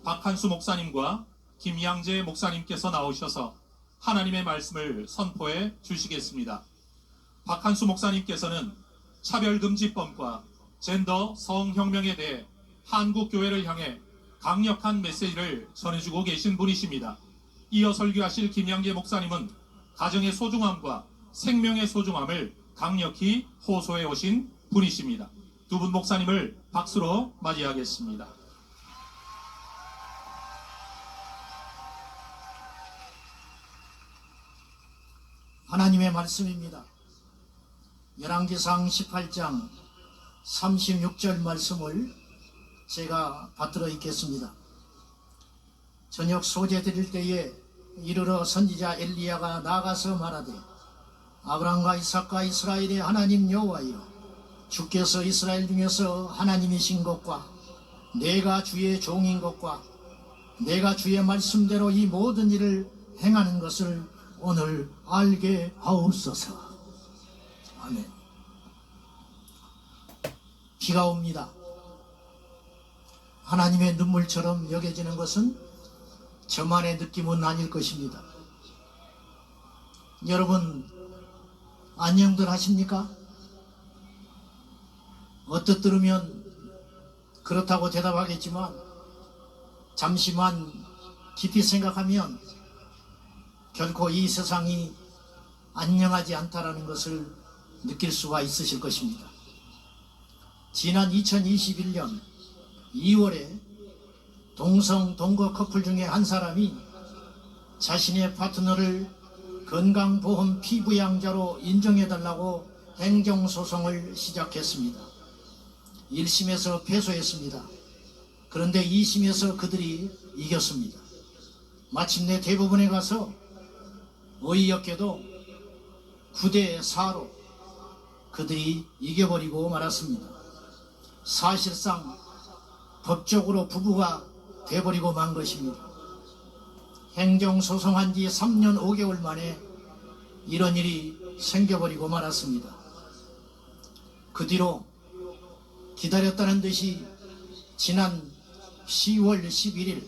박한수 목사님과 김양재 목사님께서 나오셔서 하나님의 말씀을 선포해 주시겠습니다. 박한수 목사님께서는 차별금지법과 젠더 성혁명에 대해 한국교회를 향해 강력한 메시지를 전해주고 계신 분이십니다. 이어 설교하실 김양재 목사님은 가정의 소중함과 생명의 소중함을 강력히 호소해 오신 분이십니다. 두 분 목사님을 박수로 맞이하겠습니다. 하나님의 말씀입니다. 열왕기상 18장 36절 말씀을 제가 받들어 읽겠습니다. 저녁 소재 드릴 때에 이르러 선지자 엘리야가 나가서 말하되, 아브라함과 이삭과 이스라엘의 하나님 여호와여, 주께서 이스라엘 중에서 하나님이신 것과 내가 주의 종인 것과 내가 주의 말씀대로 이 모든 일을 행하는 것을 오늘 알게 하옵소서. 아멘. 비가 옵니다. 하나님의 눈물처럼 여겨지는 것은 저만의 느낌은 아닐 것입니다. 여러분, 안녕들 하십니까? 어떻들으면 그렇다고 대답하겠지만, 잠시만 깊이 생각하면 결코 이 세상이 안녕하지 않다라는 것을 느낄 수가 있으실 것입니다. 지난 2021년 2월에 동성 동거 커플 중에 한 사람이 자신의 파트너를 건강보험 피부양자로 인정해달라고 행정소송을 시작했습니다. 1심에서 패소했습니다. 그런데 2심에서 그들이 이겼습니다. 마침내 대법원에 가서 어이없게도 9대4로 그들이 이겨버리고 말았습니다. 사실상 법적으로 부부가 돼버리고 만 것입니다. 행정소송한 지 3년 5개월 만에 이런 일이 생겨버리고 말았습니다. 그 뒤로 기다렸다는 듯이 지난 10월 11일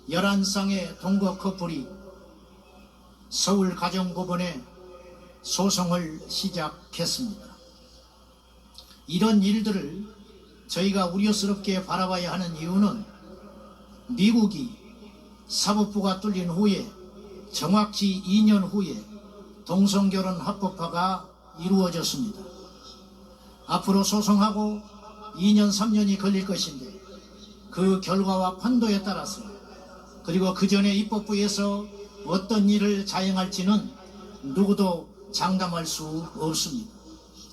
11쌍의 동거 커플이 서울 가정법원에 소송을 시작했습니다. 이런 일들을 저희가 우려스럽게 바라봐야 하는 이유는 미국이 사법부가 뚫린 후에 정확히 2년 후에 동성결혼 합법화가 이루어졌습니다. 앞으로 소송하고 2년 3년이 걸릴 것인데, 그 결과와 판도에 따라서, 그리고 그 전에 입법부에서 어떤 일을 자행할지는 누구도 장담할 수 없습니다.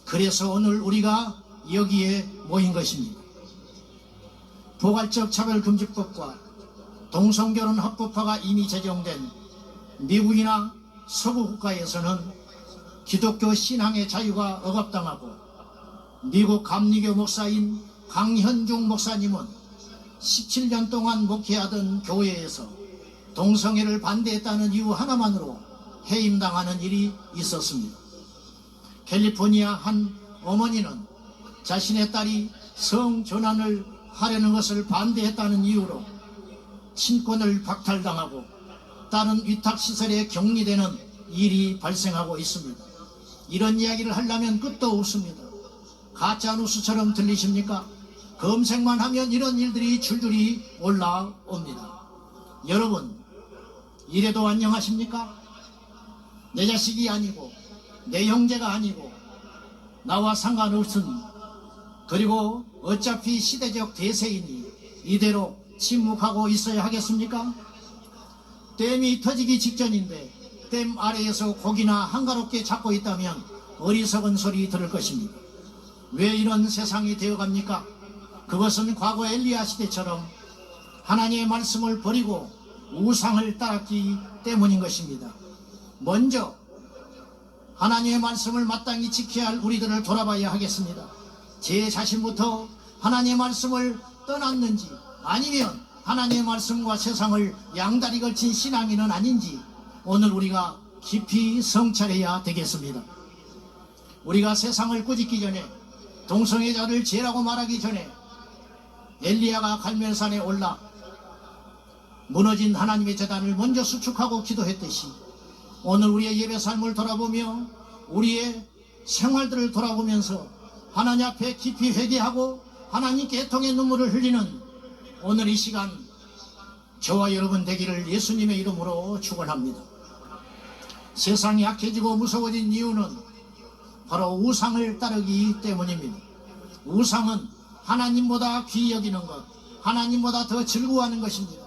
그래서 오늘 우리가 여기에 모인 것입니다. 포괄적 차별금지법과 동성결혼 합법화가 이미 제정된 미국이나 서구 국가에서는 기독교 신앙의 자유가 억압당하고, 미국 감리교 목사인 강현중 목사님은 17년 동안 목회하던 교회에서 동성애를 반대했다는 이유 하나만으로 해임당하는 일이 있었습니다. 캘리포니아 한 어머니는 자신의 딸이 성전환을 하려는 것을 반대했다는 이유로 친권을 박탈당하고 딸은 위탁시설에 격리되는 일이 발생하고 있습니다. 이런 이야기를 하려면 끝도 없습니다. 가짜뉴스처럼 들리십니까? 검색만 하면 이런 일들이 줄줄이 올라옵니다. 여러분, 이래도 안녕하십니까? 내 자식이 아니고 내 형제가 아니고 나와 상관없은, 그리고 어차피 시대적 대세이니 이대로 침묵하고 있어야 하겠습니까? 댐이 터지기 직전인데 댐 아래에서 고기나 한가롭게 잡고 있다면 어리석은 소리 들을 것입니다. 왜 이런 세상이 되어갑니까? 그것은 과거 엘리야 시대처럼 하나님의 말씀을 버리고 우상을 따랐기 때문인 것입니다. 먼저 하나님의 말씀을 마땅히 지켜야 할 우리들을 돌아봐야 하겠습니다. 제 자신부터 하나님의 말씀을 떠났는지, 아니면 하나님의 말씀과 세상을 양다리 걸친 신앙인은 아닌지 오늘 우리가 깊이 성찰해야 되겠습니다. 우리가 세상을 꾸짖기 전에, 동성애자를 죄라고 말하기 전에 엘리야가 갈멜산에 올라 무너진 하나님의 제단을 먼저 수축하고 기도했듯이 오늘 우리의 예배 삶을 돌아보며 우리의 생활들을 돌아보면서 하나님 앞에 깊이 회개하고 하나님께 애통의 눈물을 흘리는 오늘 이 시간 저와 여러분 되기를 예수님의 이름으로 축원합니다. 세상이 약해지고 무서워진 이유는 바로 우상을 따르기 때문입니다. 우상은 하나님보다 귀히 여기는 것, 하나님보다 더 즐거워하는 것입니다.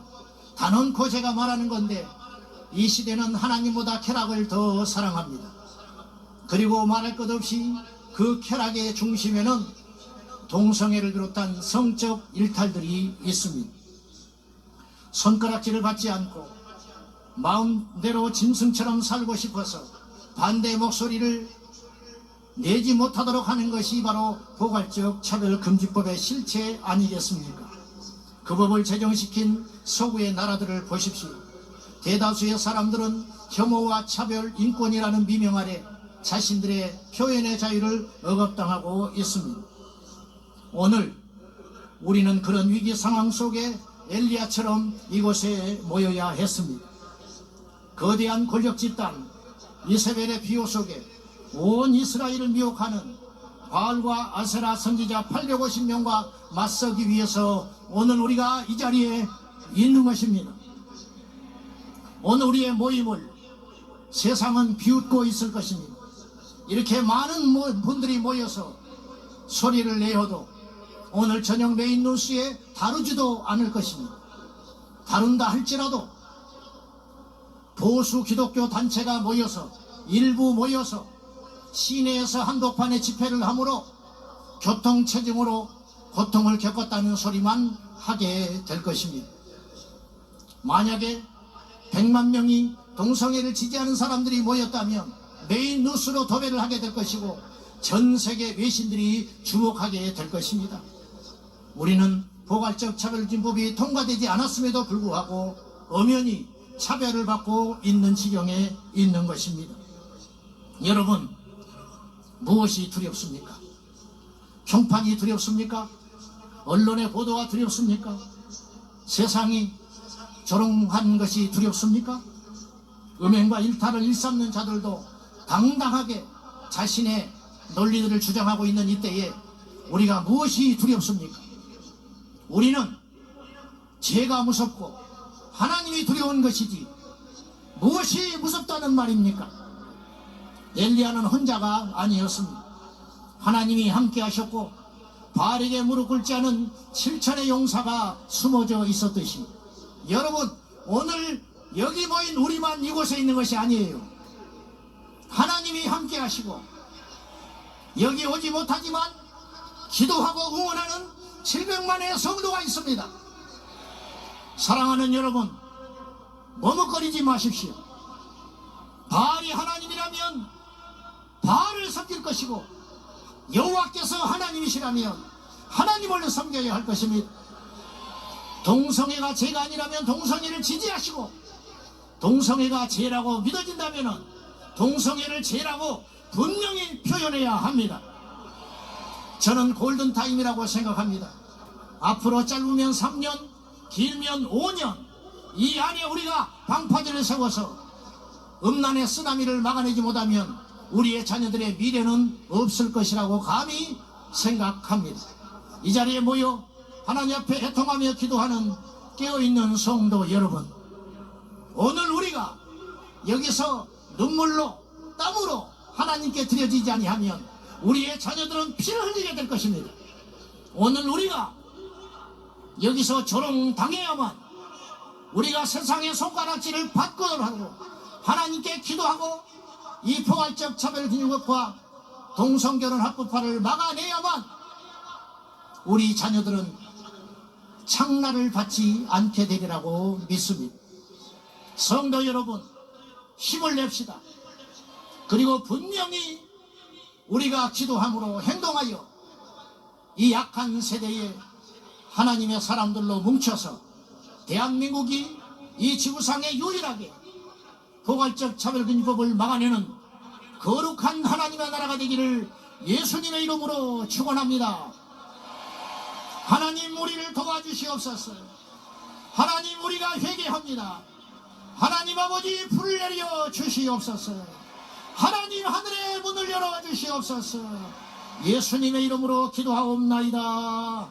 단언코 제가 말하는 건데 이 시대는 하나님보다 쾌락을 더 사랑합니다. 그리고 말할 것 없이 그 쾌락의 중심에는 동성애를 비롯한 성적 일탈들이 있습니다. 손가락질을 받지 않고 마음대로 짐승처럼 살고 싶어서 반대 목소리를 내지 못하도록 하는 것이 바로 포괄적 차별금지법의 실체 아니겠습니까? 그 법을 제정시킨 서구의 나라들을 보십시오. 대다수의 사람들은 혐오와 차별, 인권이라는 미명 아래 자신들의 표현의 자유를 억압당하고 있습니다. 오늘 우리는 그런 위기 상황 속에 엘리야처럼 이곳에 모여야 했습니다. 거대한 권력 집단 이세벨의 비호 속에 온 이스라엘을 미혹하는 바알과 아세라 선지자 850명과 맞서기 위해서 오늘 우리가 이 자리에 있는 것입니다. 오늘 우리의 모임을 세상은 비웃고 있을 것입니다. 이렇게 많은 분들이 모여서 소리를 내어도 오늘 저녁 메인 뉴스에 다루지도 않을 것입니다. 다룬다 할지라도 보수 기독교 단체가 모여서 일부 모여서 시내에서 한복판에 집회를 하므로 교통체증으로 고통을 겪었다는 소리만 하게 될 것입니다. 만약에 100만 명이 동성애를 지지하는 사람들이 모였다면 메인 뉴스로 도배를 하게 될 것이고 전 세계 외신들이 주목하게 될 것입니다. 우리는 포괄적 차별금지법이 통과되지 않았음에도 불구하고 엄연히 차별을 받고 있는 지경에 있는 것입니다. 여러분, 무엇이 두렵습니까? 평판이 두렵습니까? 언론의 보도가 두렵습니까? 세상이 조롱한 것이 두렵습니까? 음행과 일탈을 일삼는 자들도 당당하게 자신의 논리들을 주장하고 있는 이때에 우리가 무엇이 두렵습니까? 우리는 죄가 무섭고 하나님이 두려운 것이지 무엇이 무섭다는 말입니까? 엘리야는 혼자가 아니었습니다. 하나님이 함께 하셨고 바알에게 무릎 꿇지 않은 7천의 용사가 숨어져 있었듯이 여러분, 오늘 여기 모인 우리만 이곳에 있는 것이 아니에요. 하나님이 함께 하시고 여기 오지 못하지만 기도하고 응원하는 700만의 성도가 있습니다. 사랑하는 여러분, 머뭇거리지 마십시오. 바알이 하나님이라면 바알을 섬길 것이고 여호와께서 하나님이시라면 하나님을 섬겨야 할 것입니다. 동성애가 죄가 아니라면 동성애를 지지하시고 동성애가 죄라고 믿어진다면 동성애를 죄라고 분명히 표현해야 합니다. 저는 골든타임이라고 생각합니다. 앞으로 짧으면 3년, 길면 5년 이 안에 우리가 방파제를 세워서 음란의 쓰나미를 막아내지 못하면 우리의 자녀들의 미래는 없을 것이라고 감히 생각합니다. 이 자리에 모여 하나님 앞에 애통하며 기도하는 깨어있는 성도 여러분, 오늘 우리가 여기서 눈물로 땀으로 하나님께 드려지지 아니하면 우리의 자녀들은 피를 흘리게 될 것입니다. 오늘 우리가 여기서 조롱당해야만 우리가 세상의 손가락질을 받고는 하고 하나님께 기도하고 이 포괄적 차별금지법과 동성결혼 합법화를 막아내야만 우리 자녀들은 창날을 받지 않게 되리라고 믿습니다. 성도 여러분, 힘을 냅시다. 그리고 분명히 우리가 기도함으로 행동하여 이 약한 세대에 하나님의 사람들로 뭉쳐서 대한민국이 이 지구상에 유일하게 포괄적 차별금지법을 막아내는 거룩한 하나님의 나라가 되기를 예수님의 이름으로 축원합니다. 하나님 우리를 도와주시옵소서. 하나님 우리가 회개합니다. 하나님 아버지 불을 내려 주시옵소서. 하나님 하늘의 문을 열어 주시옵소서. 예수님의 이름으로 기도하옵나이다.